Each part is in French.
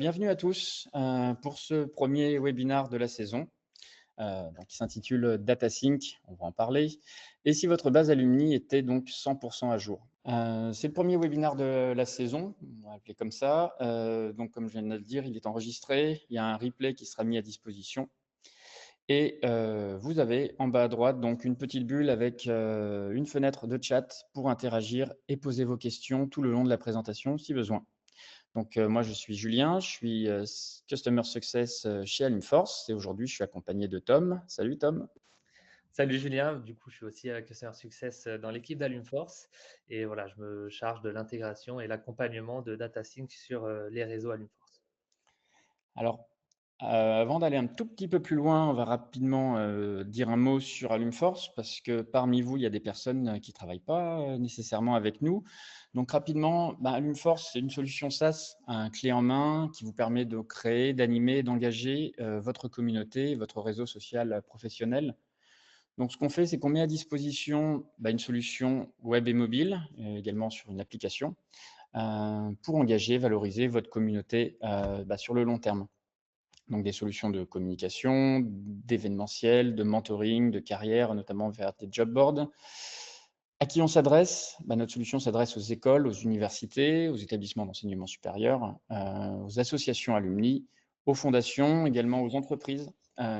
Bienvenue à tous pour ce premier webinaire de la saison qui s'intitule Data Sync, on va en parler. Et si votre base alumni était donc 100% à jour. C'est le premier webinaire de la saison, on va l'appeler comme ça. Donc comme je viens de le dire, il est enregistré, il y a un replay qui sera mis à disposition. Et vous avez en bas à droite donc une petite bulle avec une fenêtre de chat pour interagir et poser vos questions tout le long de la présentation si besoin. Donc, moi, je suis Julien, je suis Customer Success chez Alimforce et aujourd'hui, je suis accompagné de Tom. Salut Tom. Salut Julien, du coup je suis aussi Customer Success dans l'équipe d'Alumforce et voilà, je me charge de l'intégration et l'accompagnement de DataSync sur les réseaux Alumforce. Alors, avant d'aller un tout petit peu plus loin, on va rapidement dire un mot sur Alimforce parce que parmi vous, il y a des personnes qui ne travaillent pas nécessairement avec nous. Donc, rapidement, Alimforce, c'est une solution SaaS, un clé en main qui vous permet de créer, d'animer, d'engager votre communauté, votre réseau social professionnel. Donc, ce qu'on fait, c'est qu'on met à disposition une solution web et mobile, également sur une application, pour engager, valoriser votre communauté sur le long terme. Donc, des solutions de communication, d'événementiel, de mentoring, de carrière, notamment vers des job boards. À qui on s'adresse? Notre solution s'adresse aux écoles, aux universités, aux établissements d'enseignement supérieur, aux associations alumni, aux fondations, également aux entreprises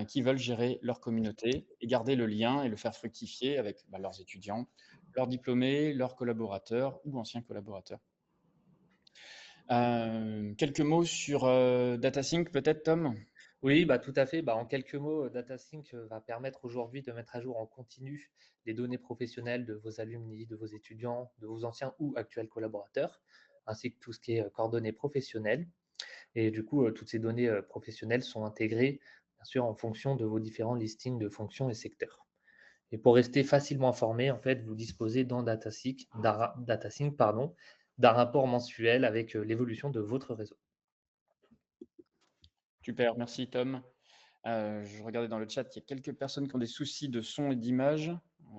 qui veulent gérer leur communauté et garder le lien et le faire fructifier avec leurs étudiants, leurs diplômés, leurs collaborateurs ou anciens collaborateurs. Quelques mots sur DataSync peut-être, Tom? Oui, tout à fait. En quelques mots, DataSync va permettre aujourd'hui de mettre à jour en continu les données professionnelles de vos alumni, de vos étudiants, de vos anciens ou actuels collaborateurs, ainsi que tout ce qui est coordonnées professionnelles. Et du coup, toutes ces données professionnelles sont intégrées, bien sûr, en fonction de vos différents listings de fonctions et secteurs. Et pour rester facilement informé, en fait, vous disposez dans DataSync, d'un rapport mensuel avec l'évolution de votre réseau. Super, merci Tom. Je regardais dans le chat, il y a quelques personnes qui ont des soucis de son et d'image.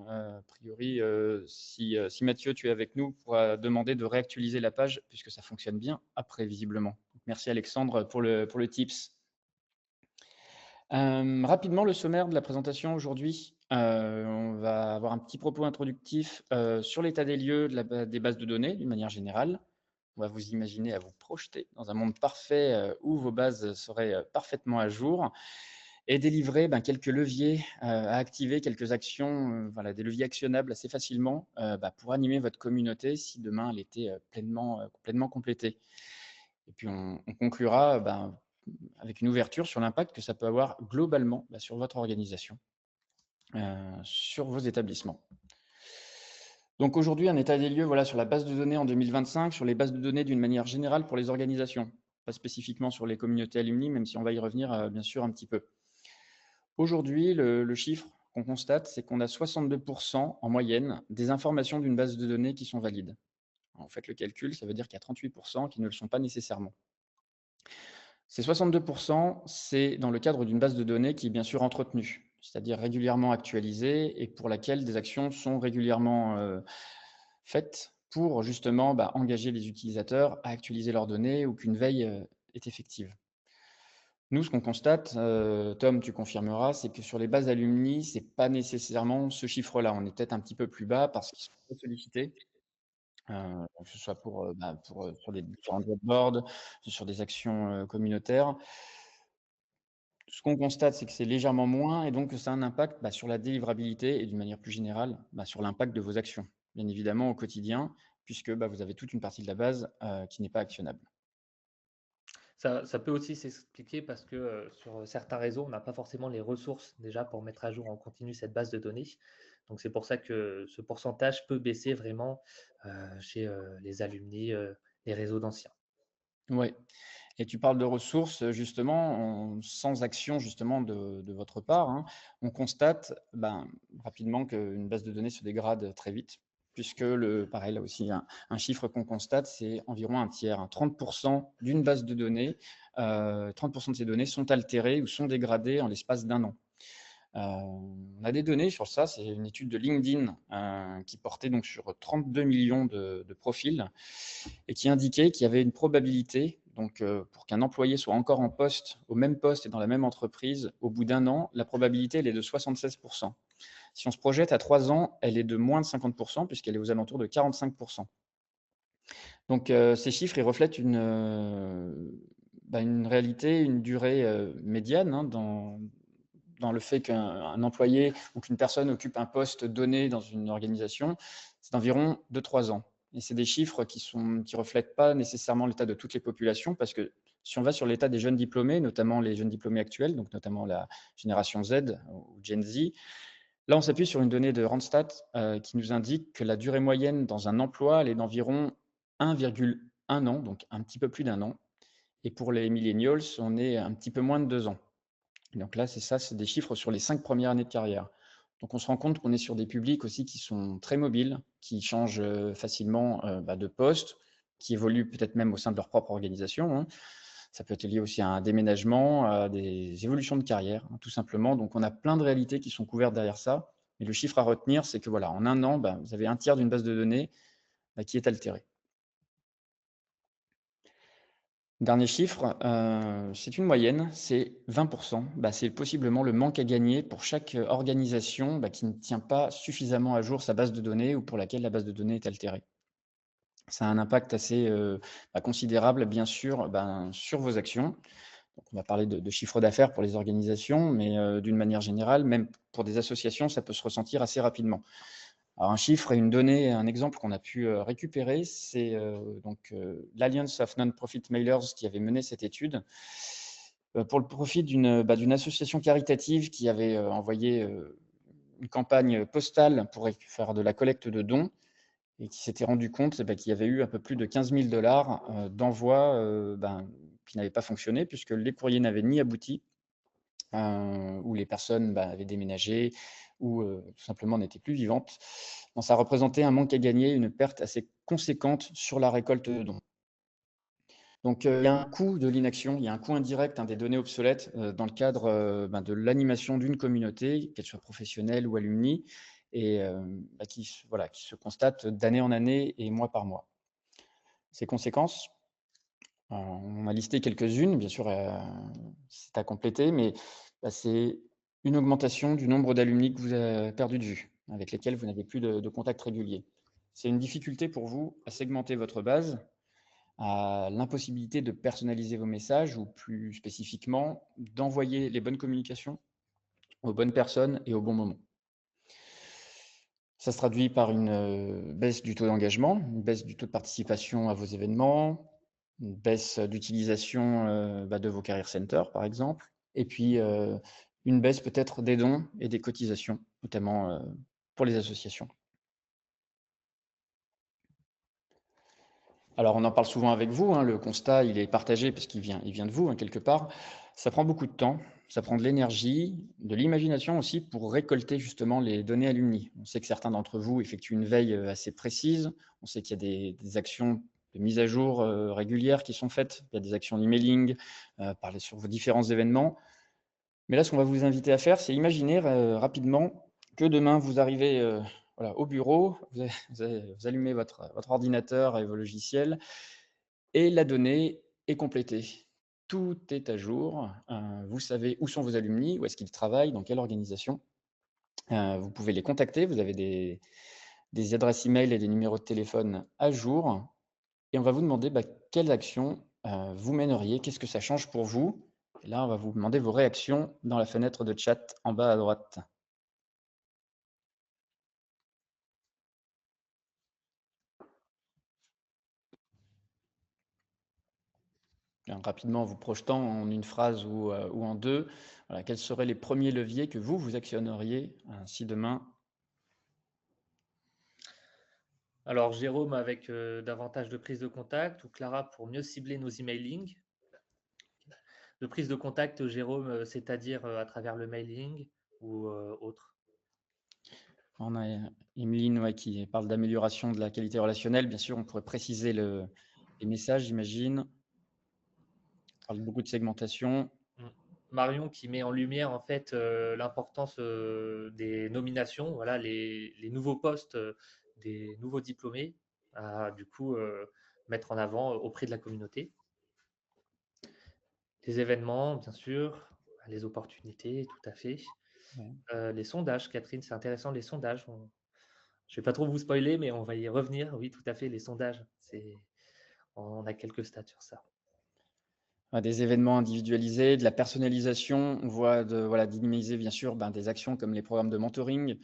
A priori, si Mathieu, tu es avec nous, on pourra demander de réactualiser la page puisque ça fonctionne bien après, visiblement. Merci Alexandre pour le tips. Rapidement, le sommaire de la présentation aujourd'hui. On va avoir un petit propos introductif sur l'état des lieux des bases de données d'une manière générale. On va vous imaginer à vous projeter dans un monde parfait où vos bases seraient parfaitement à jour et délivrer quelques leviers à activer, quelques actions, voilà, des leviers actionnables assez facilement pour animer votre communauté si demain elle était complètement complétée. Et puis on conclura avec une ouverture sur l'impact que ça peut avoir globalement sur votre organisation, sur vos établissements. Donc aujourd'hui, un état des lieux voilà, sur la base de données en 2025, sur les bases de données d'une manière générale pour les organisations, pas spécifiquement sur les communautés alumni, même si on va y revenir bien sûr un petit peu. Aujourd'hui, le chiffre qu'on constate, c'est qu'on a 62% en moyenne des informations d'une base de données qui sont valides. En fait, le calcul, ça veut dire qu'il y a 38% qui ne le sont pas nécessairement. Ces 62%, c'est dans le cadre d'une base de données qui est bien sûr entretenue, c'est-à-dire régulièrement actualisée et pour laquelle des actions sont régulièrement faites pour justement engager les utilisateurs à actualiser leurs données ou qu'une veille est effective. Nous, ce qu'on constate, Tom, tu confirmeras, c'est que sur les bases alumni, c'est pas nécessairement ce chiffre-là. On est peut-être un petit peu plus bas parce qu'ils sont très sollicités, que ce soit sur des différents job boards, sur des actions communautaires. Ce qu'on constate, c'est que c'est légèrement moins et donc que ça a un impact sur la délivrabilité et d'une manière plus générale, sur l'impact de vos actions, bien évidemment au quotidien, puisque vous avez toute une partie de la base qui n'est pas actionnable. Ça peut aussi s'expliquer parce que sur certains réseaux, on n'a pas forcément les ressources déjà pour mettre à jour en continu cette base de données. Donc c'est pour ça que ce pourcentage peut baisser vraiment chez les alumni, les réseaux d'anciens. Ouais. Et tu parles de ressources, justement, sans action justement de votre part, hein, on constate, rapidement qu'une base de données se dégrade très vite, puisque pareil, là aussi, un chiffre qu'on constate, c'est environ un tiers, hein, 30% d'une base de données, 30% de ces données sont altérées ou sont dégradées en l'espace d'un an. On a des données sur ça, c'est une étude de LinkedIn, qui portait donc sur 32 millions de profils et qui indiquait qu'il y avait une probabilité Donc, pour qu'un employé soit encore en poste, au même poste et dans la même entreprise, au bout d'un an, la probabilité, elle est de 76. Si on se projette à 3 ans, elle est de moins de 50 puisqu'elle est aux alentours de 45. Donc, ces chiffres, ils reflètent une réalité, une durée, médiane, hein, dans le fait qu'un employé ou qu'une personne occupe un poste donné dans une organisation, c'est d'environ 2-3 ans. Et c'est des chiffres qui reflètent pas nécessairement l'état de toutes les populations, parce que si on va sur l'état des jeunes diplômés, notamment les jeunes diplômés actuels, donc notamment la génération Z ou Gen Z, là, on s'appuie sur une donnée de Randstad, qui nous indique que la durée moyenne dans un emploi, elle est d'environ 1,1 an, donc un petit peu plus d'un an. Et pour les millennials, on est un petit peu moins de 2 ans. Donc là, c'est ça, c'est des chiffres sur les 5 premières années de carrière. Donc on se rend compte qu'on est sur des publics aussi qui sont très mobiles, qui changent, facilement, de poste, qui évoluent peut-être même au sein de leur propre organisation, hein. Ça peut être lié aussi à un déménagement, à des évolutions de carrière, hein, tout simplement. Donc on a plein de réalités qui sont couvertes derrière ça. Et le chiffre à retenir, c'est que voilà, en un an, vous avez un tiers d'une base de données, qui est altérée. Dernier chiffre, c'est une moyenne, c'est 20. C'est possiblement le manque à gagner pour chaque, organisation, qui ne tient pas suffisamment à jour sa base de données ou pour laquelle la base de données est altérée. Ça a un impact assez, considérable bien sûr, sur vos actions. Donc on va parler de chiffre d'affaires pour les organisations, mais, d'une manière générale, même pour des associations, ça peut se ressentir assez rapidement. Alors un chiffre et une donnée, un exemple qu'on a pu, récupérer, c'est, l'Alliance of Non-Profit Mailers qui avait mené cette étude, pour le profit d'une association caritative qui avait, envoyé, une campagne postale pour faire de la collecte de dons et qui s'était rendu compte, qu'il y avait eu un peu plus de 15 000 d'envois, qui n'avaient pas fonctionné puisque les courriers n'avaient ni abouti, où les personnes, avaient déménagé ou, tout simplement n'étaient plus vivantes. Bon, ça représentait un manque à gagner, une perte assez conséquente sur la récolte de dons. Donc, il y a un coût de l'inaction, il y a un coût indirect, hein, des données obsolètes, dans le cadre, de l'animation d'une communauté, qu'elle soit professionnelle ou alumni et qui se constate d'année en année et mois par mois. Ces conséquences, on a listé quelques-unes, bien sûr, c'est à compléter, mais c'est une augmentation du nombre d'alumni que vous avez perdu de vue, avec lesquels vous n'avez plus de contact régulier. C'est une difficulté pour vous à segmenter votre base, à l'impossibilité de personnaliser vos messages ou plus spécifiquement, d'envoyer les bonnes communications aux bonnes personnes et au bon moment. Ça se traduit par une, baisse du taux d'engagement, une baisse du taux de participation à vos événements, une baisse d'utilisation, de vos career centers, par exemple et puis, une baisse peut-être des dons et des cotisations, notamment, pour les associations. Alors on en parle souvent avec vous, hein, le constat, il est partagé parce qu'il vient de vous, hein, quelque part. Ça prend beaucoup de temps, ça prend de l'énergie, de l'imagination aussi pour récolter justement les données alumni. On sait que certains d'entre vous effectuent une veille, assez précise. On sait qu'il y a des actions de mise à jour, régulières qui sont faites. Il y a des actions d'emailing, parler sur vos différents événements. Mais là, ce qu'on va vous inviter à faire, c'est imaginer, rapidement que demain vous arrivez, voilà, au bureau, vous allumez votre ordinateur et vos logiciels et la donnée est complétée. Tout est à jour, vous savez où sont vos alumni, où est-ce qu'ils travaillent, dans quelle organisation. Vous pouvez les contacter, vous avez des adresses email et des numéros de téléphone à jour et on va vous demander, quelles actions, vous mèneriez? Qu'est-ce que ça change pour vous? Et là, on va vous demander vos réactions dans la fenêtre de chat en bas à droite. Rapidement, en vous projetant en une phrase ou en 2, voilà, quels seraient les premiers leviers que vous actionneriez, si demain Alors Jérôme avec, davantage de prise de contact ou Clara pour mieux cibler nos emailing. De prise de contact, Jérôme, c'est-à-dire, à travers le mailing ou, autre? on a Emeline, ouais, qui parle d'amélioration de la qualité relationnelle, bien sûr, on pourrait préciser les messages, j'imagine. On parle beaucoup de segmentation. Mmh. Marion qui met en lumière en fait, l'importance, des nominations, voilà les nouveaux postes, des nouveaux diplômés à du coup, mettre en avant auprès de la communauté. Les événements, bien sûr, les opportunités, tout à fait. Ouais. Les sondages, Catherine, c'est intéressant les sondages. Je vais pas trop vous spoiler, mais on va y revenir. Oui, tout à fait, les sondages, on a quelques stats sur ça. Des événements individualisés, de la personnalisation. On voit voilà, dynamiser bien sûr, des actions comme les programmes de mentoring,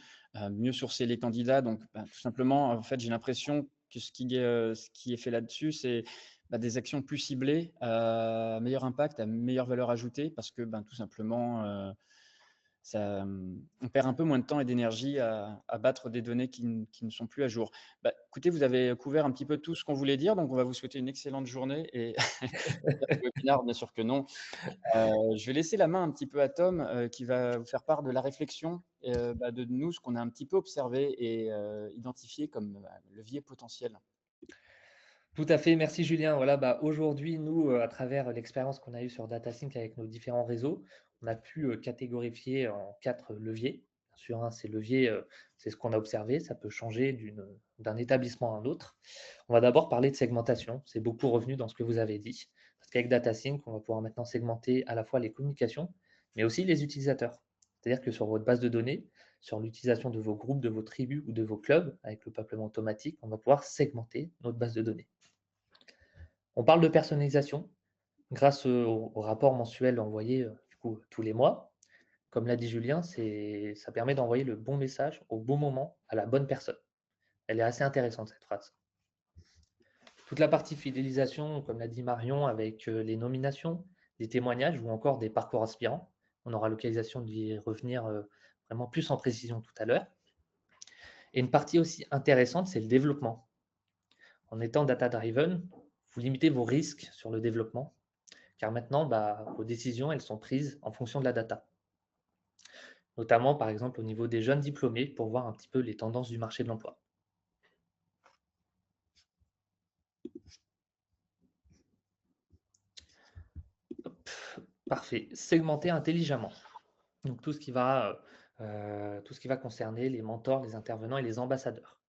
mieux sourcer les candidats. Donc, tout simplement, en fait, j'ai l'impression que ce qui est fait là-dessus, c'est, des actions plus ciblées, à meilleur impact, à meilleure valeur ajoutée parce que, tout simplement, on perd un peu moins de temps et d'énergie à battre des données qui ne sont plus à jour. Écoutez, vous avez couvert un petit peu tout ce qu'on voulait dire, donc on va vous souhaiter une excellente journée et j'espère que le webinaire, bien sûr que non. Je vais laisser la main un petit peu à Tom, qui va vous faire part de la réflexion, de nous, ce qu'on a un petit peu observé et identifié comme, levier potentiel. Tout à fait, merci Julien. Voilà, aujourd'hui, nous, à travers l'expérience qu'on a eue sur DataSync avec nos différents réseaux, on a pu catégorifier en 4 leviers. Bien sûr, hein, ces leviers, c'est ce qu'on a observé, ça peut changer d'un établissement à un autre. On va d'abord parler de segmentation, c'est beaucoup revenu dans ce que vous avez dit. Parce qu'avec DataSync, on va pouvoir maintenant segmenter à la fois les communications, mais aussi les utilisateurs. C'est-à-dire que sur votre base de données, sur l'utilisation de vos groupes, de vos tribus ou de vos clubs, avec le peuplement automatique, on va pouvoir segmenter notre base de données. On parle de personnalisation grâce au rapport mensuel envoyé du coup, tous les mois. Comme l'a dit Julien, ça permet d'envoyer le bon message au bon moment à la bonne personne. Elle est assez intéressante cette phrase. Toute la partie fidélisation, comme l'a dit Marion, avec les nominations, des témoignages ou encore des parcours inspirants. On aura l'occasion d'y revenir vraiment plus en précision tout à l'heure. Et une partie aussi intéressante, c'est le développement. En étant data-driven, vous limitez vos risques sur le développement car maintenant, vos décisions, elles sont prises en fonction de la data. Notamment, par exemple, au niveau des jeunes diplômés, pour voir un petit peu les tendances du marché de l'emploi. Parfait. Segmenter intelligemment. Donc, tout ce qui va concerner les mentors, les intervenants et les ambassadeurs.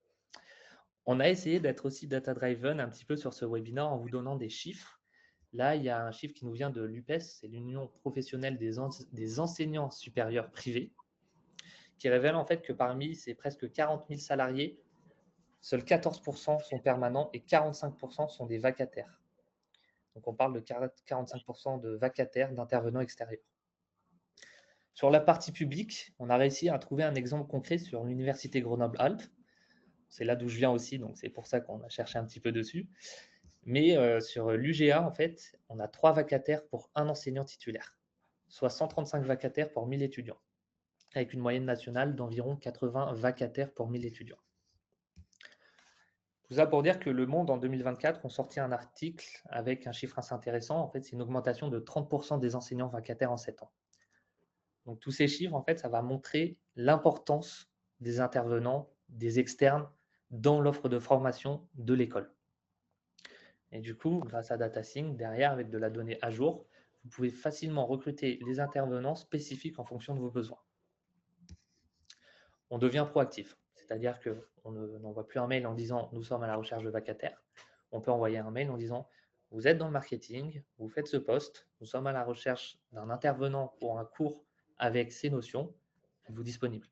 On a essayé d'être aussi data-driven un petit peu sur ce webinaire en vous donnant des chiffres. Là, il y a un chiffre qui nous vient de l'UPES, c'est l'Union professionnelle des enseignants supérieurs privés, qui révèle en fait que parmi ces presque 40 000 salariés, seuls 14% sont permanents et 45% sont des vacataires. Donc on parle de 45% de vacataires, d'intervenants extérieurs. Sur la partie publique, on a réussi à trouver un exemple concret sur l'Université Grenoble-Alpes. C'est là d'où je viens aussi, donc c'est pour ça qu'on a cherché un petit peu dessus. Mais sur l'UGA, en fait, on a 3 vacataires pour un enseignant titulaire, soit 135 vacataires pour 1000 étudiants, avec une moyenne nationale d'environ 80 vacataires pour 1000 étudiants. Tout ça pour dire que Le Monde, en 2024, ont sorti un article avec un chiffre assez intéressant. En fait, c'est une augmentation de 30% des enseignants vacataires en 7 ans. Donc, tous ces chiffres, en fait, ça va montrer l'importance des intervenants, des externes, dans l'offre de formation de l'école. Et du coup, grâce à DataSync, derrière, avec de la donnée à jour, vous pouvez facilement recruter les intervenants spécifiques en fonction de vos besoins. On devient proactif, c'est-à-dire qu'on n'envoie plus un mail en disant « nous sommes à la recherche de vacataires ». On peut envoyer un mail en disant « vous êtes dans le marketing, vous faites ce poste, nous sommes à la recherche d'un intervenant pour un cours avec ces notions, êtes-vous disponible ?»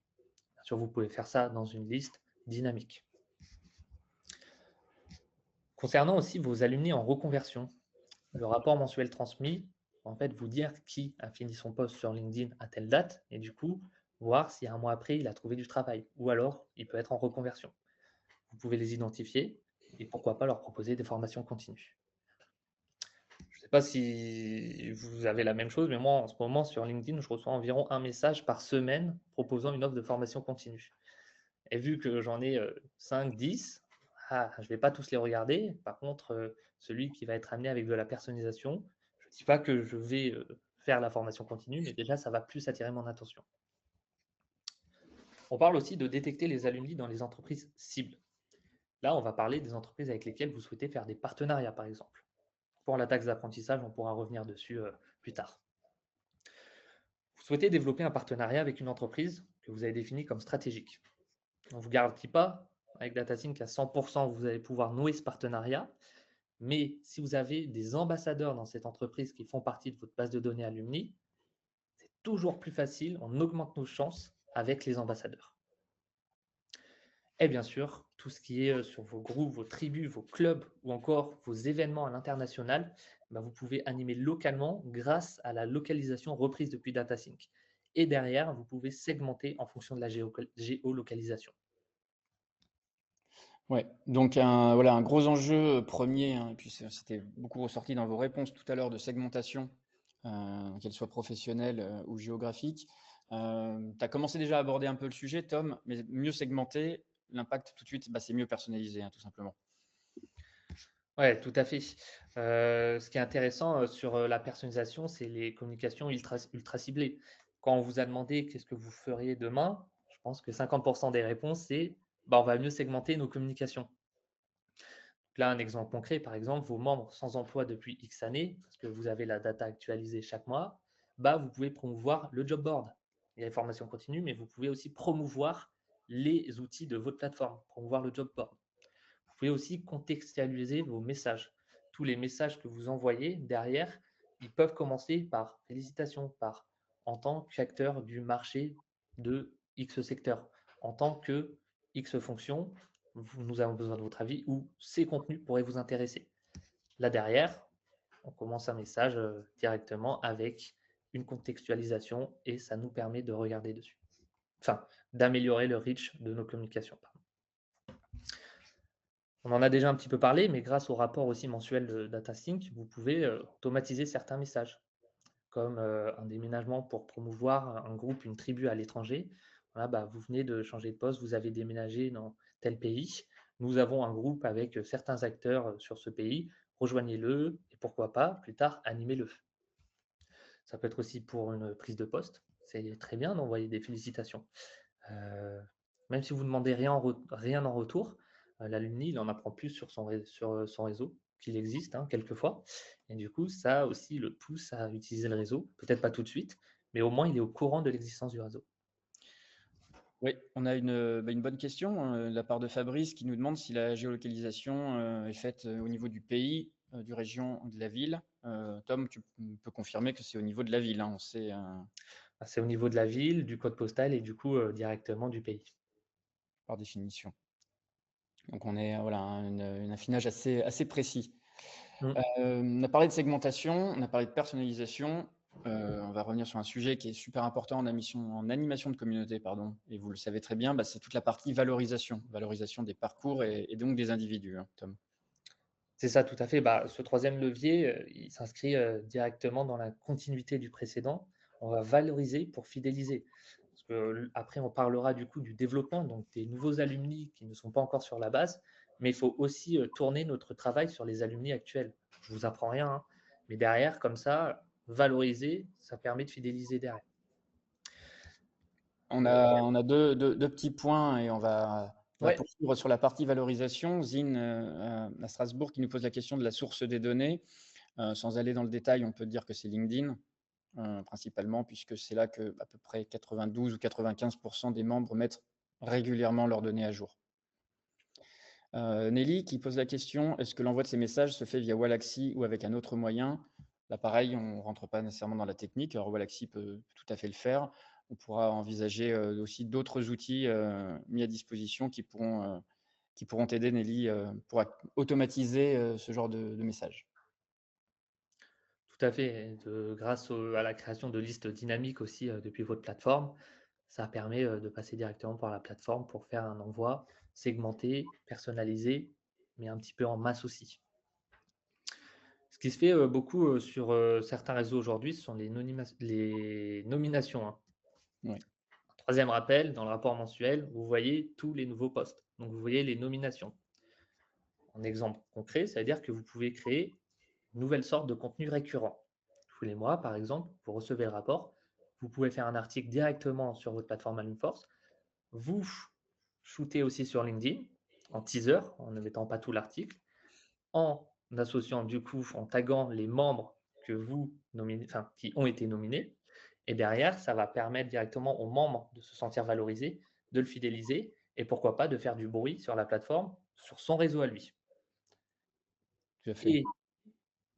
Bien sûr, vous pouvez faire ça dans une liste dynamique. Concernant aussi vos alumni en reconversion, le rapport mensuel transmis va en fait vous dire qui a fini son poste sur LinkedIn à telle date et du coup, voir si un mois après, il a trouvé du travail ou alors il peut être en reconversion. Vous pouvez les identifier et pourquoi pas leur proposer des formations continues. Je ne sais pas si vous avez la même chose, mais moi, en ce moment, sur LinkedIn, je reçois environ un message par semaine proposant une offre de formation continue. Et vu que j'en ai 5, 10, je ne vais pas tous les regarder. Par contre, celui qui va être amené avec de la personnalisation, je ne dis pas que je vais faire la formation continue, mais déjà, ça va plus attirer mon attention. On parle aussi de détecter les alumni dans les entreprises cibles. Là, on va parler des entreprises avec lesquelles vous souhaitez faire des partenariats, par exemple. Pour la taxe d'apprentissage, on pourra revenir dessus plus tard. Vous souhaitez développer un partenariat avec une entreprise que vous avez définie comme stratégique. On ne vous garantit pas, avec DataSync, qu'à 100%, vous allez pouvoir nouer ce partenariat, Mais si vous avez des ambassadeurs dans cette entreprise qui font partie de votre base de données alumni, c'est toujours plus facile, on augmente nos chances avec les ambassadeurs. Et bien sûr, tout ce qui est sur vos groupes, vos tribus, vos clubs ou encore vos événements à l'international, bah, vous pouvez animer localement grâce à la localisation reprise depuis DataSync. Et derrière, vous pouvez segmenter en fonction de la géolocalisation. Ouais, donc un gros enjeu premier, hein, et puis c'était beaucoup ressorti dans vos réponses tout à l'heure de segmentation, qu'elle soit professionnelle ou géographique. Tu as commencé déjà à aborder un peu le sujet, Tom, mais mieux segmenter, l'impact tout de suite, bah, c'est mieux personnalisé, hein, tout simplement. Ouais, tout à fait. Ce qui est intéressant, sur, la personnalisation, c'est les communications ultra ciblées. Quand on vous a demandé: «Qu'est-ce que vous feriez demain?» je pense que 50 des réponses, c'est: «Bah, on va mieux segmenter nos communications». Là, un exemple concret, par exemple, vos membres sans emploi depuis X années, parce que vous avez la data actualisée chaque mois, bah, vous pouvez promouvoir le job board. Il y a les formations continues, mais vous pouvez aussi promouvoir les outils de votre plateforme, promouvoir le job board. Vous pouvez aussi contextualiser vos messages. Tous les messages que vous envoyez derrière, ils peuvent commencer par félicitations, par en tant qu'acteur du marché de X secteur, en tant que X fonction, nous avons besoin de votre avis ou ces contenus pourraient vous intéresser. Là derrière, on commence un message directement avec une contextualisation et ça nous permet de regarder dessus. Enfin, d'améliorer le reach de nos communications. Pardon. On en a déjà un petit peu parlé, mais grâce au rapport aussi mensuel de DataSync, vous pouvez automatiser certains messages, comme un déménagement pour promouvoir un groupe, une tribu à l'étranger. Voilà, bah, vous venez de changer de poste, vous avez déménagé dans tel pays. Nous avons un groupe avec certains acteurs sur ce pays. Rejoignez-le et pourquoi pas, plus tard, animez-le. Ça peut être aussi pour une prise de poste. C'est très bien d'envoyer des félicitations. Heu, Même si vous ne demandez rien en retour, l'alumni, il en apprend plus sur son réseau, qu'il existe, hein, quelquefois et du coup, ça aussi le pousse à utiliser le réseau. Peut-être pas tout de suite, mais au moins il est au courant de l'existence du réseau. Oui, on a une bonne question de la part de Fabrice qui nous demande si la géolocalisation est faite au niveau du pays, du région ou de la ville. Tom, tu peux confirmer que c'est au niveau de la ville, hein, on sait Bah, c'est au niveau de la ville, du code postal et du coup, directement du pays. par définition. Donc on est voilà, un affinage assez précis. Mmh. On a parlé de segmentation, on a parlé de personnalisation. On va revenir sur un sujet qui est super important en animation de communauté, pardon, et vous le savez très bien, bah, c'est toute la partie valorisation, valorisation des parcours et donc des individus, hein, Tom. C'est ça, tout à fait. Bah, ce troisième levier, il s'inscrit, directement dans la continuité du précédent. On va valoriser pour fidéliser. Parce que après, on parlera du coup du développement, donc des nouveaux alumni qui ne sont pas encore sur la base, mais il faut aussi, tourner notre travail sur les alumni actuels. Je vous apprends rien, hein, mais derrière, comme ça, valoriser, ça permet de fidéliser derrière. On a deux petits points et on va Ouais, poursuivre sur la partie valorisation. Zine à Strasbourg qui nous pose la question de la source des données. Sans aller dans le détail, on peut dire que c'est LinkedIn. Principalement, puisque c'est là que à peu près 92 ou 95% des membres mettent régulièrement leurs données à jour. Nelly qui pose la question, est-ce que l'envoi de ces messages se fait via Wallaxy ou avec un autre moyen? Là, pareil, on ne rentre pas nécessairement dans la technique. Alors, Wallaxy peut tout à fait le faire. On pourra envisager aussi d'autres outils mis à disposition qui pourront t'aider, Nelly, pour automatiser ce genre de messages. tout à fait. Grâce à la création de listes dynamiques aussi depuis votre plateforme, ça permet de passer directement par la plateforme pour faire un envoi segmenté, personnalisé, mais un petit peu en masse aussi. Ce qui se fait beaucoup sur certains réseaux aujourd'hui, ce sont les nominations, hein. Oui. Troisième rappel, dans le rapport mensuel, vous voyez tous les nouveaux postes. Donc vous voyez les nominations. En exemple concret, ça veut dire que vous pouvez créer une nouvelle sorte de contenu récurrent. Tous les mois, par exemple, vous recevez le rapport, vous pouvez faire un article directement sur votre plateforme Alumforce, vous shootez aussi sur LinkedIn en teaser, en ne mettant pas tout l'article, en associant du coup, en taguant les membres que vous nominez, enfin, qui ont été nominés. Et derrière, ça va permettre directement aux membres de se sentir valorisés, de le fidéliser et pourquoi pas de faire du bruit sur la plateforme, sur son réseau à lui. tout à fait. et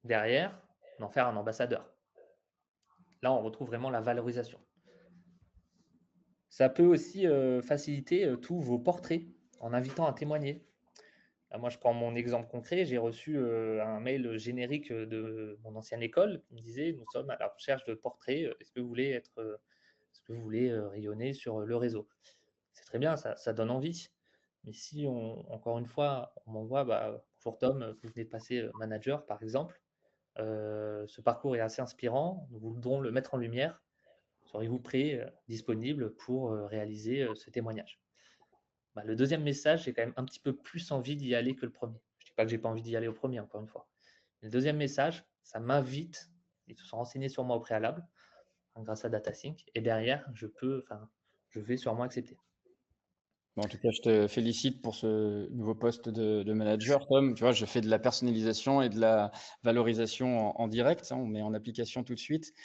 derrière, d'en faire un ambassadeur. Là, on retrouve vraiment la valorisation. Ça peut aussi faciliter tous vos portraits en invitant à témoigner. Là, moi, je prends mon exemple concret. J'ai reçu un mail générique de mon ancienne école qui me disait: «Nous sommes à la recherche de portraits. Est-ce que vous voulez est-ce que vous voulez rayonner sur le réseau?» C'est très bien, ça donne envie. Mais si encore une fois, on m'envoie: «Bah, bonjour Tom, vous venez de passer manager», par exemple, ce parcours est assez inspirant, nous voudrons le mettre en lumière. Seriez-vous prêt, disponible pour réaliser ce témoignage? Bah, le deuxième message, j'ai quand même un petit peu plus envie d'y aller que le premier. Je dis pas que j'ai pas envie d'y aller au premier, encore une fois. Mais le deuxième message, ça m'invite, ils se sont renseignés sur moi au préalable, hein, grâce à DataSync, et derrière, je vais sûrement accepter. Bon, en tout cas, je te félicite pour ce nouveau poste de manager, Tom. Tu vois, je fais de la personnalisation et de la valorisation en direct, hein, on met en application tout de suite.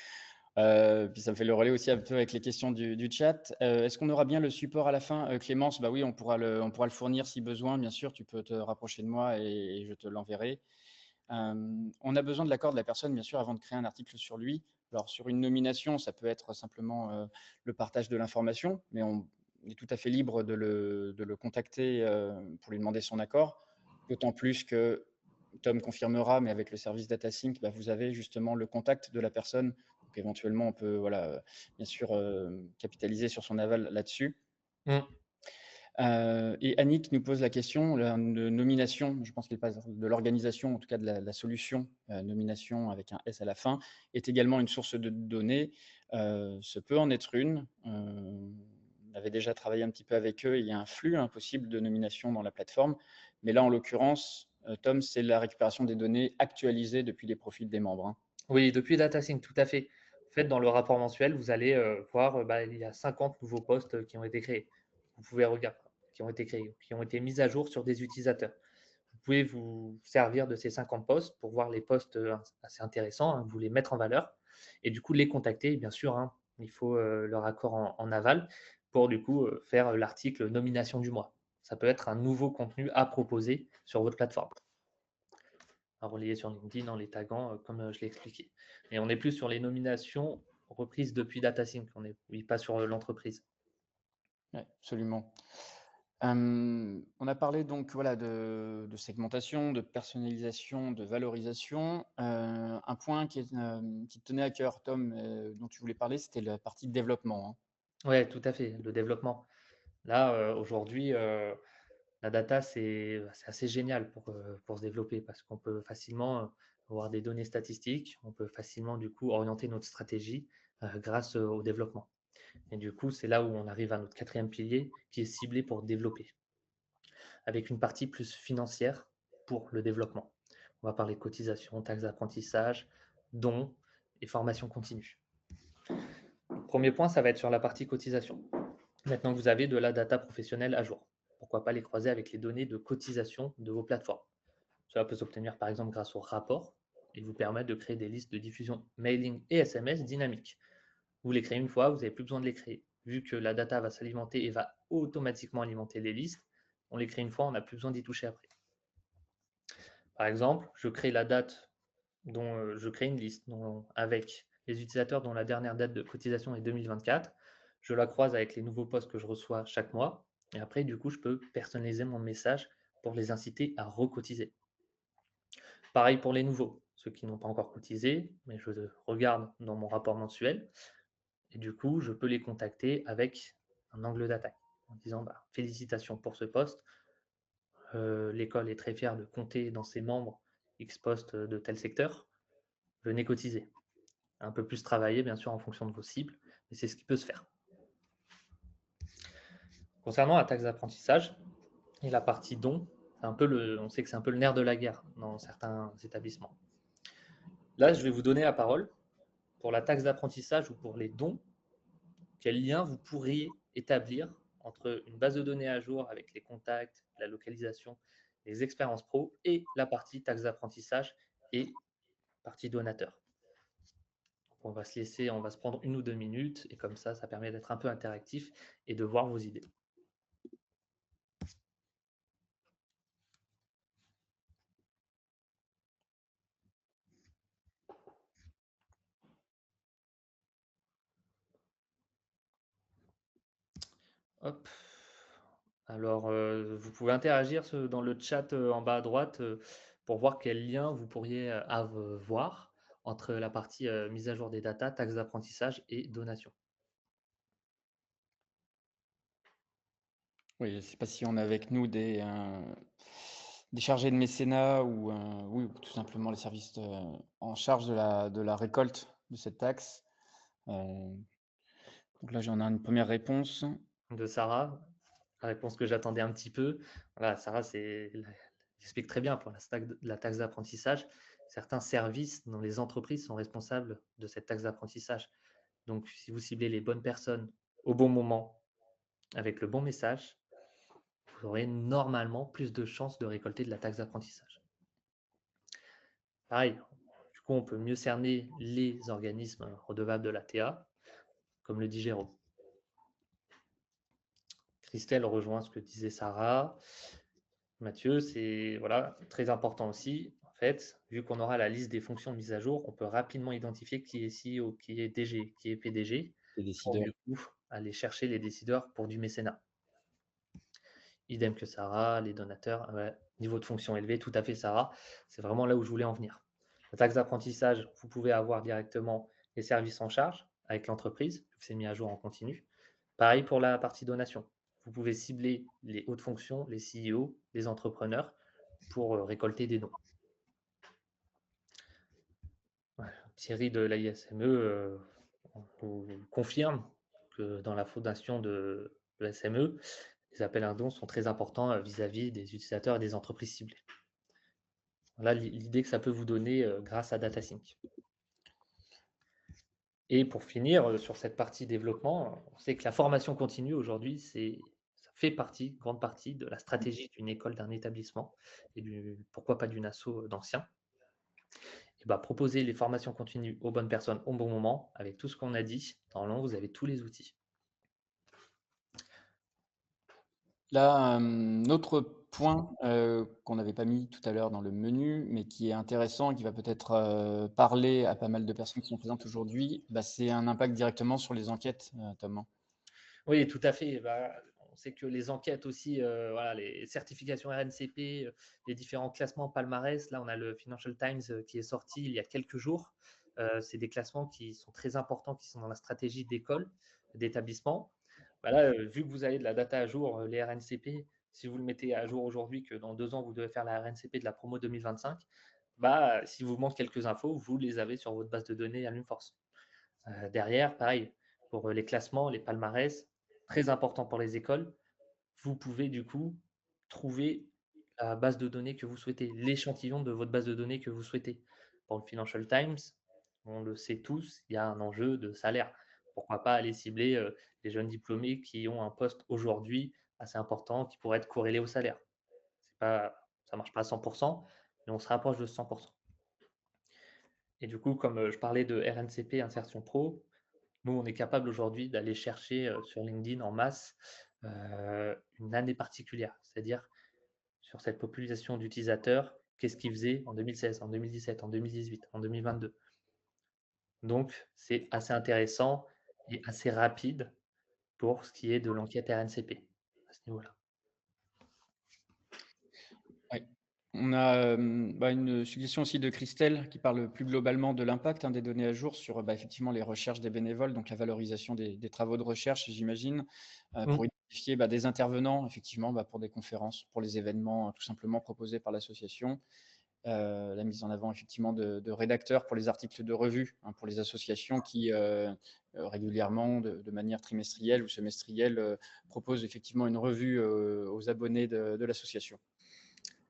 Puis ça me fait le relais aussi un peu avec les questions du chat. Est-ce qu'on aura bien le support à la fin? Clémence, bah oui, on pourra le fournir si besoin, bien sûr, tu peux te rapprocher de moi et je te l'enverrai. On a besoin de l'accord de la personne, bien sûr, avant de créer un article sur lui. Alors sur une nomination, ça peut être simplement, le partage de l'information, mais on est tout à fait libre de le contacter, pour lui demander son accord. D'autant plus que Tom confirmera, mais avec le service DataSync, bah, vous avez justement le contact de la personne. Donc éventuellement, on peut, voilà, bien sûr, capitaliser sur son aval là-dessus. Mmh. Et Annick nous pose la question, la de nomination, je pense qu'elle passe de l'organisation, en tout cas de la solution, nomination avec un S à la fin, est également une source de données. Ce peut en être une. On avait déjà travaillé un petit peu avec eux, il y a un flux, hein, possible de nomination dans la plateforme. Mais là, en l'occurrence, Tom, c'est la récupération des données actualisées depuis les profils des membres, hein. Oui, depuis DataSync, tout à fait. En fait, dans le rapport mensuel, vous allez, voir, bah, il y a 50 nouveaux postes, qui ont été créés. Vous pouvez regarder qui ont été créés, qui ont été mis à jour sur des utilisateurs. Vous pouvez vous servir de ces 50 postes pour voir les postes, assez intéressants, hein, vous les mettre en valeur et du coup les contacter. Bien sûr, hein, il faut, leur accord en aval pour du coup, faire l'article nomination du mois. Ça peut être un nouveau contenu à proposer sur votre plateforme, à relayer sur LinkedIn en les taguant, comme, je l'ai expliqué. Mais on est plus sur les nominations reprises depuis DataSync, on est oui, pas sur, l'entreprise. Ouais, absolument. On a parlé donc voilà de segmentation, de personnalisation, de valorisation. Un point qui te tenait à cœur, Tom, dont tu voulais parler, c'était la partie développement, hein. Ouais, tout à fait, le développement. Là, aujourd'hui, la data, c'est assez génial pour se développer parce qu'on peut facilement, avoir des données statistiques. On peut facilement, du coup, orienter notre stratégie, grâce, au développement et du coup, c'est là où on arrive à notre quatrième pilier qui est ciblé pour développer, avec une partie plus financière pour le développement. On va parler cotisation, taxes d'apprentissage, dons et formation continue. Premier point, ça va être sur la partie cotisation. Maintenant que vous avez de la data professionnelle à jour, pourquoi pas les croiser avec les données de cotisation de vos plateformes. Cela peut s'obtenir par exemple grâce au rapport et vous permettre de créer des listes de diffusion mailing et SMS dynamiques. Vous les créez une fois, vous n'avez plus besoin de les créer. Vu que la data va s'alimenter et va automatiquement alimenter les listes, on les crée une fois, on n'a plus besoin d'y toucher après. Par exemple, je crée la date dont je crée une liste avec les utilisateurs dont la dernière date de cotisation est 2024. Je la croise avec les nouveaux posts que je reçois chaque mois. Et après, du coup, je peux personnaliser mon message pour les inciter à recotiser. Pareil pour les nouveaux, ceux qui n'ont pas encore cotisé, mais je regarde dans mon rapport mensuel. Et du coup, je peux les contacter avec un angle d'attaque en disant bah, félicitations pour ce poste. L'école est très fière de compter dans ses membres X postes de tel secteur. Venez cotiser. Un peu plus travailler, bien sûr, en fonction de vos cibles, mais c'est ce qui peut se faire. Concernant la taxe d'apprentissage et la partie don, on sait que c'est un peu le nerf de la guerre dans certains établissements. Là, je vais vous donner la parole pour la taxe d'apprentissage ou pour les dons. Quel lien vous pourriez établir entre une base de données à jour avec les contacts, la localisation, les expériences pro et la partie taxe d'apprentissage et partie donateur. On va on va se prendre 1 ou 2 minutes et comme ça permet d'être un peu interactif et de voir vos idées. Hop. Alors, vous pouvez interagir dans le chat en bas à droite pour voir quel lien vous pourriez voir entre la partie mise à jour des datas, taxes d'apprentissage et donation. Oui, je ne sais pas si on a avec nous des chargés de mécénat ou, oui, ou tout simplement les services en charge de la récolte de cette taxe. Donc là, j'en ai une première réponse. De Sarah, la réponse que j'attendais un petit peu. Voilà, Sarah, elle explique très bien pour la taxe d'apprentissage. Certains services dans les entreprises sont responsables de cette taxe d'apprentissage. Donc, si vous ciblez les bonnes personnes au bon moment, avec le bon message, vous aurez normalement plus de chances de récolter de la taxe d'apprentissage. Pareil, du coup, on peut mieux cerner les organismes redevables de la TA, comme le dit Jérôme. Christelle rejoint ce que disait Sarah. Mathieu, c'est voilà, très important aussi. En fait, vu qu'on aura la liste des fonctions mises à jour, on peut rapidement identifier qui est CEO, qui est DG, qui est PDG, Les pour décideurs. du coup aller chercher les décideurs pour du mécénat. Idem que Sarah, les donateurs, ouais, niveau de fonction élevé, tout à fait Sarah. C'est vraiment là où je voulais en venir. La taxe d'apprentissage, vous pouvez avoir directement les services en charge avec l'entreprise, vu que c'est mis à jour en continu. Pareil pour la partie donation. Vous pouvez cibler les hautes fonctions, les CEO, les entrepreneurs pour récolter des dons. Ouais, Thierry de l'ISME vous confirme que dans la fondation de l'SME, les appels à dons sont très importants vis-à-vis des utilisateurs et des entreprises ciblées. Voilà l'idée que ça peut vous donner grâce à DataSync. Et pour finir, sur cette partie développement, on sait que la formation continue aujourd'hui, ça fait partie, grande partie de la stratégie d'une école, d'un établissement et pourquoi pas d'une asso d'anciens. Et bah, proposer les formations continues aux bonnes personnes au bon moment, avec tout ce qu'on a dit, normalement, vous avez tous les outils. Là, un autre point qu'on n'avait pas mis tout à l'heure dans le menu, mais qui est intéressant et qui va peut-être parler à pas mal de personnes qui sont présentes aujourd'hui, bah, c'est un impact directement sur les enquêtes, Thomas. Oui, tout à fait. Bah, on sait que les enquêtes aussi, voilà, les certifications RNCP, les différents classements palmarès, là, on a le Financial Times qui est sorti il y a quelques jours. C'est des classements qui sont très importants, qui sont dans la stratégie d'école, d'établissement. Bah là, vu que vous avez de la data à jour, les RNCP, si vous le mettez à jour aujourd'hui, que dans 2 ans, vous devez faire la RNCP de la promo 2025, bah, si vous manque quelques infos, vous les avez sur votre base de données Alumforce. Derrière, pareil, pour les classements, les palmarès, très important pour les écoles, vous pouvez du coup trouver la base de données que vous souhaitez, l'échantillon de votre base de données que vous souhaitez. Pour le Financial Times, on le sait tous, il y a un enjeu de salaire. Pourquoi pas aller cibler les jeunes diplômés qui ont un poste aujourd'hui assez important qui pourrait être corrélé au salaire. Ça ne marche pas à 100%, mais on se rapproche de 100%. Et du coup, comme je parlais de RNCP Insertion Pro, nous, on est capable aujourd'hui d'aller chercher sur LinkedIn en masse une année particulière, c'est-à-dire sur cette population d'utilisateurs, qu'est-ce qu'ils faisaient en 2016, en 2017, en 2018, en 2022. Donc, c'est assez intéressant et assez rapide pour ce qui est de l'enquête RNCP à ce niveau-là. Ouais. On a bah, une suggestion aussi de Christelle qui parle plus globalement de l'impact des données à jour sur bah, effectivement les recherches des bénévoles, donc la valorisation des travaux de recherche, j'imagine, pour identifier bah, des intervenants, effectivement, bah, pour des conférences, pour les événements tout simplement proposés par l'association. La mise en avant effectivement de rédacteurs pour les articles de revue, pour les associations qui régulièrement, de manière trimestrielle ou semestrielle, proposent effectivement une revue aux abonnés de l'association.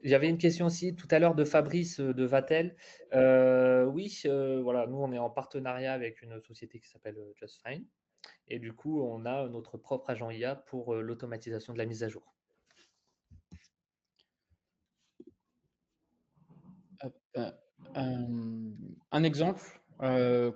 J'avais une question aussi tout à l'heure de Fabrice de Vatel. Oui, voilà, nous on est en partenariat avec une société qui s'appelle Just Fine. Et du coup, on a notre propre agent IA pour l'automatisation de la mise à jour. Un exemple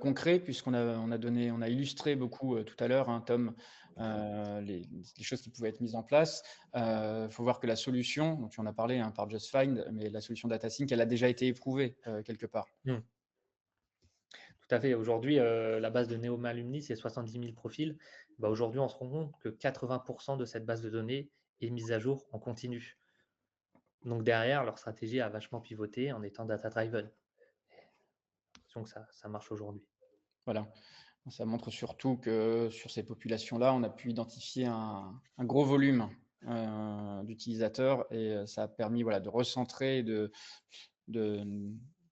concret, puisqu'on on a illustré beaucoup tout à l'heure, Tom, les choses qui pouvaient être mises en place. Il faut voir que la solution, dont tu en as parlé par Just Find, mais la solution DataSync, elle a déjà été éprouvée quelque part. Tout Tout à fait. Aujourd'hui, la base de Neoma Alumni, c'est 70 000 profils. Bah, aujourd'hui, on se rend compte que 80 de cette base de données est mise à jour en continu. Donc derrière, leur stratégie a vachement pivoté en étant data driven. Donc ça marche aujourd'hui. Voilà. Ça montre surtout que sur ces populations-là, on a pu identifier un gros volume d'utilisateurs et ça a permis voilà, de recentrer, de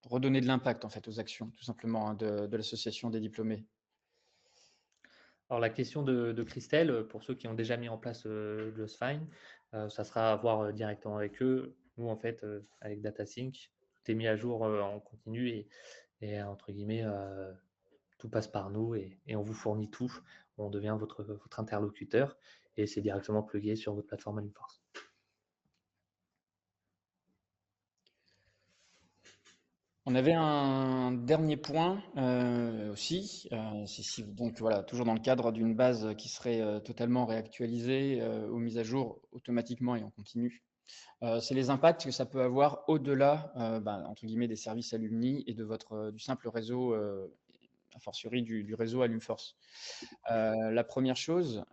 redonner de l'impact en fait aux actions, tout simplement, hein, de l'association des diplômés. Alors la question de Christelle, pour ceux qui ont déjà mis en place, Justfine, ça sera à voir, directement avec eux. Nous, en fait, avec DataSync, tout est mis à jour, en continu et entre guillemets, tout passe par nous et on vous fournit tout. On devient votre interlocuteur et c'est directement plugué sur votre plateforme Alumforce. On avait un dernier point aussi, c'est si donc voilà, toujours dans le cadre d'une base qui serait totalement réactualisée ou mise à jour automatiquement et en continu. C'est les impacts que ça peut avoir au-delà, entre guillemets, des services alumni et de du simple réseau, a fortiori du réseau Alumforce. La première chose,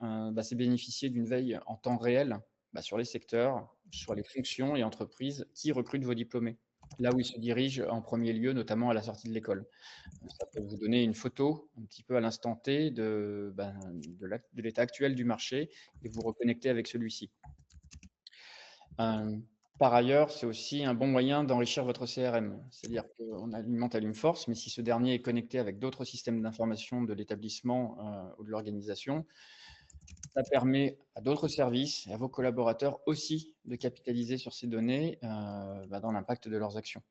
c'est bénéficier d'une veille en temps réel, sur les secteurs, sur les fonctions et entreprises qui recrutent vos diplômés, là où ils se dirigent en premier lieu, notamment à la sortie de l'école. Ça peut vous donner une photo un petit peu à l'instant T de l'état actuel du marché et vous reconnecter avec celui-ci. Par ailleurs, c'est aussi un bon moyen d'enrichir votre CRM. C'est-à-dire qu'on alimente Alumforce, mais si ce dernier est connecté avec d'autres systèmes d'information de l'établissement ou de l'organisation, ça permet à d'autres services et à vos collaborateurs aussi de capitaliser sur ces données dans l'impact de leurs actions.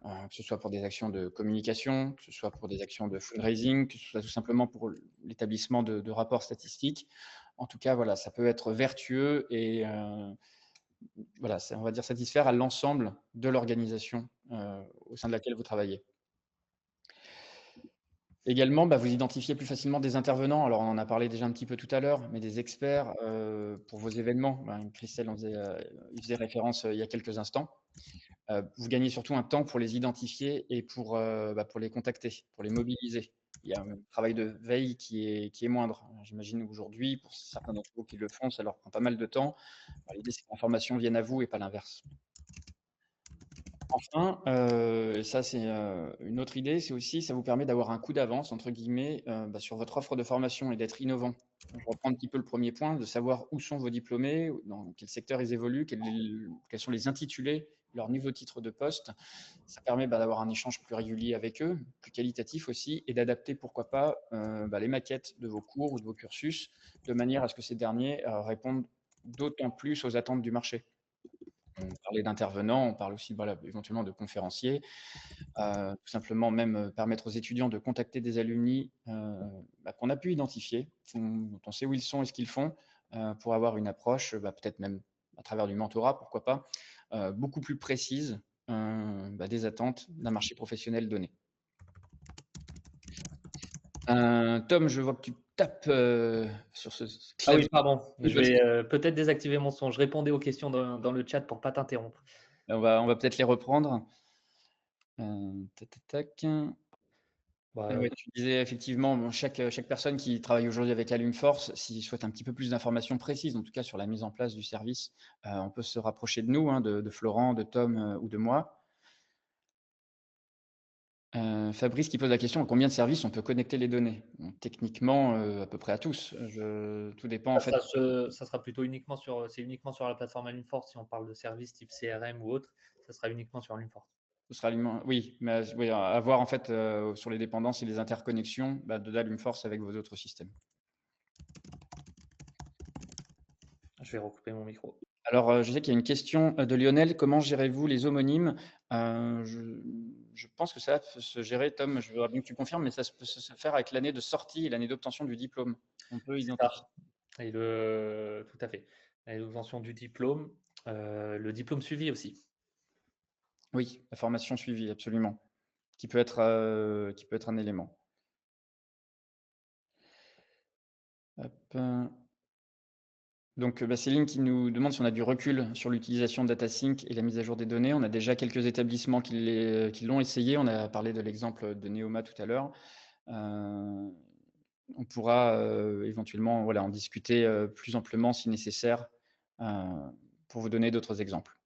Que ce soit pour des actions de communication, que ce soit pour des actions de fundraising, que ce soit tout simplement pour l'établissement de rapports statistiques. En tout cas, voilà, ça peut être vertueux et voilà, on va dire satisfaire à l'ensemble de l'organisation au sein de laquelle vous travaillez. Également, vous identifiez plus facilement des intervenants. Alors, on en a parlé déjà un petit peu tout à l'heure, mais des experts pour vos événements. Christelle il faisait référence il y a quelques instants. Vous gagnez surtout un temps pour les identifier et pour les contacter, pour les mobiliser. Il y a un travail de veille qui est moindre. J'imagine aujourd'hui, pour certains d'entre vous qui le font, ça leur prend pas mal de temps. L'idée, c'est que l'information vienne à vous et pas l'inverse. Enfin, et ça c'est une autre idée, c'est aussi ça vous permet d'avoir un coup d'avance entre guillemets, sur votre offre de formation et d'être innovant. Je reprends un petit peu le premier point, de savoir où sont vos diplômés, dans quel secteur ils évoluent, quels sont les intitulés, leur niveau titre de poste. Ça permet d'avoir un échange plus régulier avec eux, plus qualitatif aussi, et d'adapter pourquoi pas les maquettes de vos cours ou de vos cursus, de manière à ce que ces derniers répondent d'autant plus aux attentes du marché. On parlait d'intervenants, on parle aussi voilà, éventuellement de conférenciers. Tout simplement même permettre aux étudiants de contacter des alumni qu'on a pu identifier, dont on sait où ils sont et ce qu'ils font, pour avoir une approche, peut-être même à travers du mentorat, pourquoi pas, beaucoup plus précise des attentes d'un marché professionnel donné. Tom, je vois que tu tapes sur ce Ah oui, clavier. pardon, Oui, je vais, peut-être désactiver mon son. Je répondais aux questions dans le chat pour pas t'interrompre. on va peut-être les reprendre. Tac, tac, tac. Bah, Ouais, tu disais effectivement, chaque personne qui travaille aujourd'hui avec Alumforce, s'il souhaite un petit peu plus d'informations précises, en tout cas sur la mise en place du service, on peut se rapprocher de nous, hein, de Florent, de Tom, ou de moi. Fabrice qui pose la question: à combien de services on peut connecter les données? Donc techniquement, à peu près à tous. Tout dépend en fait. ça sera plutôt uniquement c'est uniquement sur la plateforme Alumforce si on parle de services type CRM ou autre, ça sera uniquement sur Alumforce. Ce sera oui, mais oui, à voir en fait sur les dépendances et les interconnexions de Alumforce avec vos autres systèmes. Je vais recouper mon micro. Alors, je sais qu'il y a une question de Lionel: comment gérez-vous les homonymes? Je pense que ça peut se gérer, Tom, je voudrais bien que tu confirmes, mais ça peut se faire avec l'année de sortie et l'année d'obtention du diplôme. On peut C'est identifier. ça. Tout à fait. L'obtention du diplôme, le diplôme suivi aussi. Oui, la formation suivie, absolument, qui peut être un élément. Hop. Donc, Céline qui nous demande si on a du recul sur l'utilisation de DataSync et la mise à jour des données. On a déjà quelques établissements qui l'ont essayé. On a parlé de l'exemple de Neoma tout à l'heure. On pourra éventuellement voilà, en discuter plus amplement si nécessaire heu, pour vous donner d'autres exemples.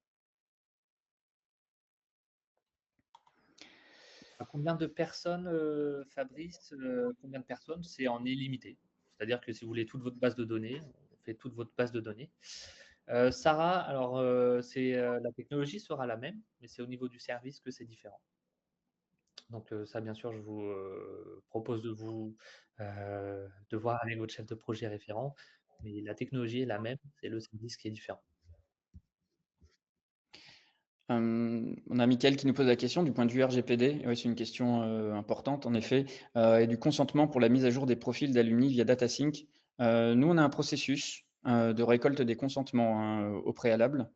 À combien de personnes, Fabrice, combien de personnes? C'est en illimité. C'est-à-dire que si vous voulez toute votre base de données, on fait toute votre base de données. Sarah, alors, la technologie sera la même, mais c'est au niveau du service que c'est différent. Donc, ça, bien sûr, je vous, propose de voir avec votre chef de projet référent, mais la technologie est la même, c'est le service qui est différent. On a Mickaël qui nous pose la question du point de vue RGPD. Oui, c'est une question importante en effet, et du consentement pour la mise à jour des profils d'alumni via DataSync. Nous, on a un processus de récolte des consentements, hein, au préalable,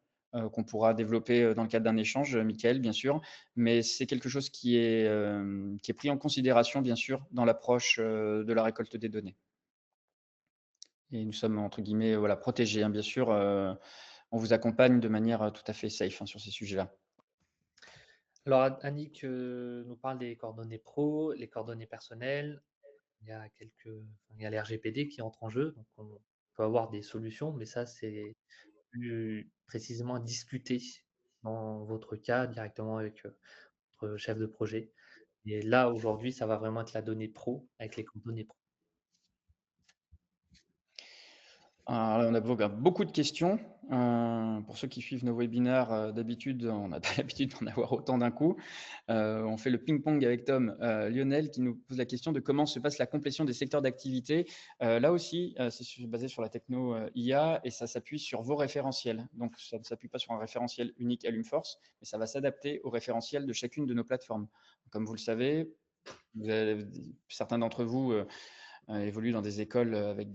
qu'on pourra développer dans le cadre d'un échange, Mickaël, bien sûr. Mais c'est quelque chose qui est pris en considération, bien sûr, dans l'approche de la récolte des données. Et nous sommes, entre guillemets, voilà, protégés, hein, bien sûr. On vous accompagne de manière tout à fait safe, hein, sur ces sujets-là. Alors, Annick, nous parle des coordonnées pro, les coordonnées personnelles. Il y a les RGPD qui entrent en jeu, donc on peut avoir des solutions, mais ça, c'est plus précisément à discuter dans votre cas directement avec, votre chef de projet. Et là, aujourd'hui, ça va vraiment être la donnée pro avec les coordonnées pro. Alors là, on a beaucoup de questions. Pour ceux qui suivent nos webinaires, d'habitude, on n'a pas l'habitude d'en avoir autant d'un coup. On fait le ping-pong avec Tom. Lionel qui nous pose la question de comment se passe la complétion des secteurs d'activité. Là aussi, basé sur la techno, IA et ça s'appuie sur vos référentiels. Donc ça ne s'appuie pas sur un référentiel unique Alumforce, mais ça va s'adapter au référentiel de chacune de nos plateformes. Comme vous le savez, certains d'entre vous, évoluent dans des écoles avec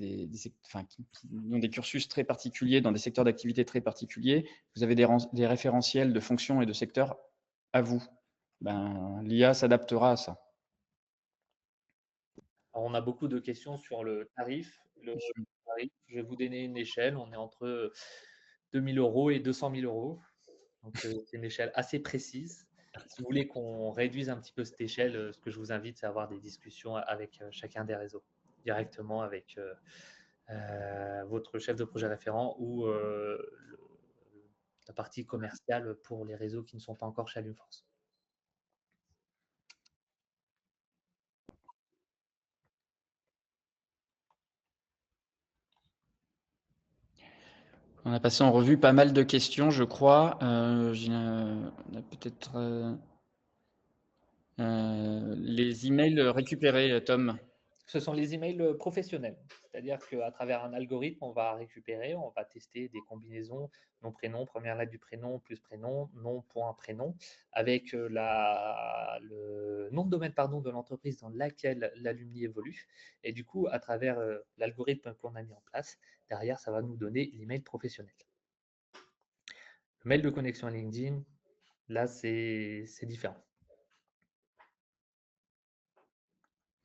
enfin, qui ont des cursus très particuliers, dans des secteurs d'activité très particuliers. Vous avez des référentiels de fonctions et de secteurs à vous. Ben, l'IA s'adaptera à ça. Alors, on a beaucoup de questions sur le tarif. Bien sûr. Tarif, je vais vous donner une échelle. On est entre 2 000 € et 200 000 €. Donc, c'est une échelle assez précise. Si vous voulez qu'on réduise un petit peu cette échelle, ce que je vous invite, c'est à avoir des discussions avec chacun des réseaux, directement avec votre chef de projet référent ou la partie commerciale pour les réseaux qui ne sont pas encore chez Alumforce. On a passé en revue pas mal de questions, je crois. On a peut-être les emails récupérés, Tom. Ce sont les emails professionnels. C'est-à-dire qu'à travers un algorithme, on va récupérer, on va tester des combinaisons nom-prénom, première lettre du prénom plus prénom, nom, point, prénom, avec le nom de domaine pardon, de l'entreprise dans laquelle l'alumni évolue. Et du coup, à travers l'algorithme qu'on a mis en place, derrière, ça va nous donner l'email professionnel. Le mail de connexion à LinkedIn, là, c'est différent.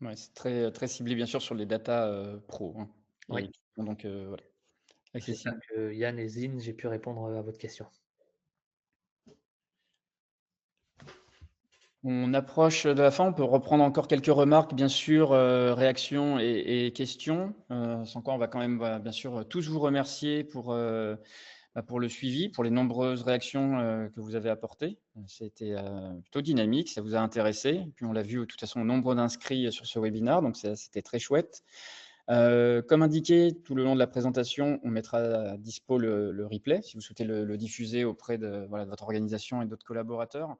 Ouais, c'est très ciblé, bien sûr, sur les data pro, hein, Oui, et qui sont donc voilà, j'espère accessibles. que Yann et Zine, j'ai pu répondre à votre question. On approche de la fin, on peut reprendre encore quelques remarques, bien sûr, réactions et questions. Sans quoi on va quand même, voilà, bien sûr, tous vous remercier pour le suivi, pour les nombreuses réactions que vous avez apportées. C'était plutôt dynamique, ça vous a intéressé. Puis on l'a vu, de toute façon, nombre d'inscrits sur ce webinaire, donc c'était très chouette. Comme indiqué tout le long de la présentation, on mettra à dispo le replay si vous souhaitez le diffuser auprès de, voilà, de votre organisation et d'autres collaborateurs.